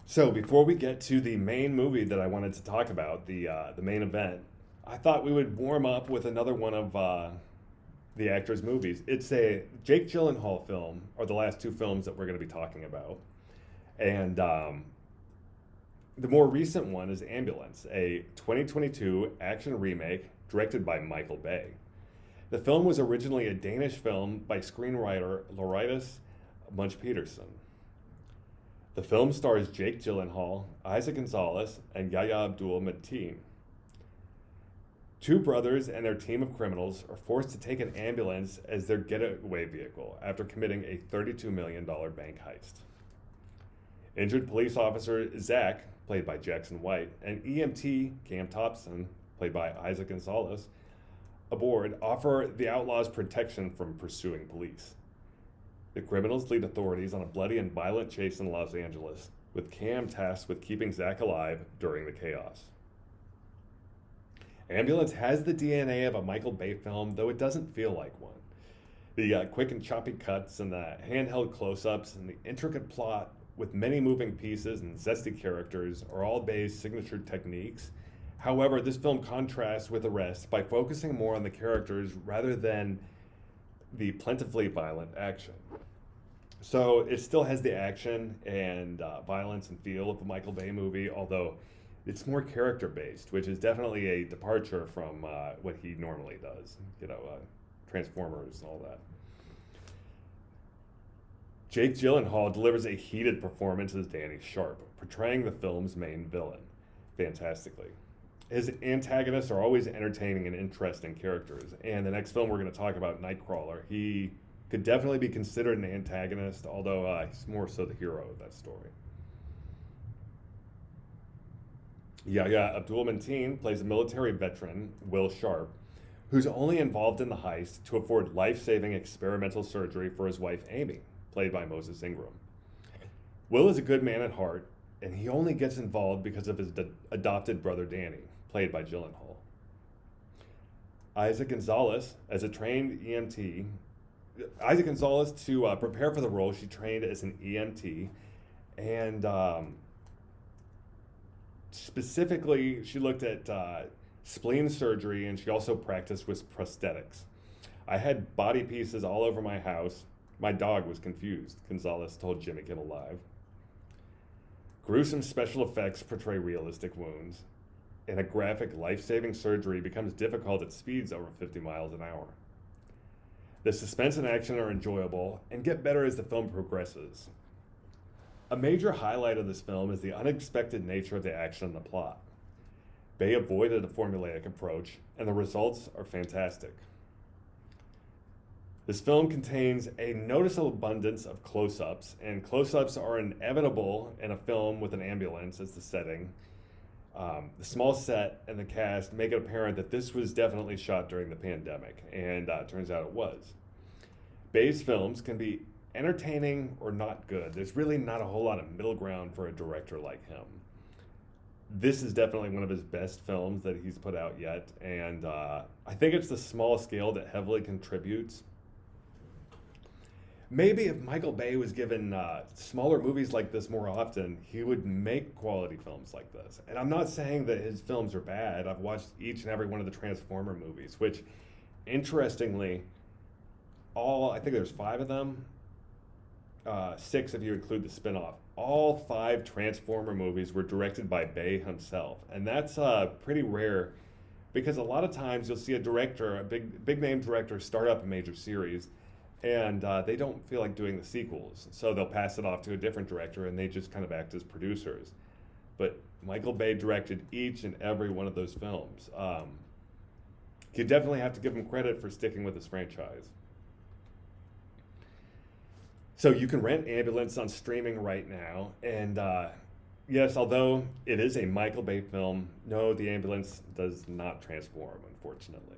So before we get to the main movie that I wanted to talk about, the main event, I thought we would warm up with another one of the actor's movies. It's a Jake Gyllenhaal film, or the last two films that we're going to be talking about, and the more recent one is Ambulance, a 2022 action remake directed by Michael Bay. The film was originally a Danish film by screenwriter Lauritus Munch Peterson. The film stars Jake Gyllenhaal, Isaac Gonzalez, and Yahya Abdul Mateen. Two brothers and their team of criminals are forced to take an ambulance as their getaway vehicle after committing a $32 million bank heist. Injured police officer Zach, played by Jackson White, and EMT Cam Thompson, played by Isaac Gonzalez, aboard offer the outlaws protection from pursuing police. The criminals lead authorities on a bloody and violent chase in Los Angeles, with Cam tasked with keeping Zach alive during the chaos. Ambulance has the DNA of a Michael Bay film, though it doesn't feel like one. The quick and choppy cuts and the handheld close-ups and the intricate plot with many moving pieces and zesty characters are all Bay's signature techniques. However, this film contrasts with the rest by focusing more on the characters rather than the plentifully violent action. So it still has the action and violence and feel of a Michael Bay movie, although it's more character based, which is definitely a departure from what he normally does. Transformers and all that. Jake Gyllenhaal delivers a heated performance as Danny Sharp, portraying the film's main villain fantastically. His antagonists are always entertaining and interesting characters, and the next film we're going to talk about, Nightcrawler, he could definitely be considered an antagonist, although he's more so the hero of that story. Yahya Abdul Mateen plays a military veteran, Will Sharp, who's only involved in the heist to afford life-saving experimental surgery for his wife Amy, played by Moses Ingram. Will is a good man at heart, and he only gets involved because of his adopted brother Danny, played by Gyllenhaal. Isaac Gonzalez, as a trained EMT, Isaac Gonzalez, to prepare for the role, she trained as an EMT, and specifically, she looked at spleen surgery, and she also practiced with prosthetics. I had body pieces all over my house. My dog was confused, Gonzalez told Jimmy Kimmel Live. Gruesome special effects portray realistic wounds, and a graphic life-saving surgery becomes difficult at speeds over 50 miles an hour. The suspense and action are enjoyable and get better as the film progresses. A major highlight of this film is the unexpected nature of the action and the plot. Bay avoided a formulaic approach, and the results are fantastic. This film contains a noticeable abundance of close-ups, and close-ups are inevitable in a film with an ambulance as the setting. The small set and the cast make it apparent that this was definitely shot during the pandemic, and it turns out it was. Bay's films can be entertaining or not good. There's really not a whole lot of middle ground for a director like him. This is definitely one of his best films that he's put out yet, and I think it's the small scale that heavily contributes. Maybe if Michael Bay was given smaller movies like this more often, he would make quality films like this. And I'm not saying that his films are bad. I've watched each and every one of the Transformer movies, which, interestingly, I think there's 5 of them, 6 if you include the spin-off. All 5 Transformer movies were directed by Bay himself. And that's pretty rare, because a lot of times you'll see a director, a big name director, start up a major series, and they don't feel like doing the sequels, so they'll pass it off to a different director, and they just kind of act as producers. But Michael Bay directed each and every one of those films. You definitely have to give him credit for sticking with his franchise. So you can rent Ambulance on streaming right now, and yes, although it is a Michael Bay film, no, the ambulance does not transform, unfortunately.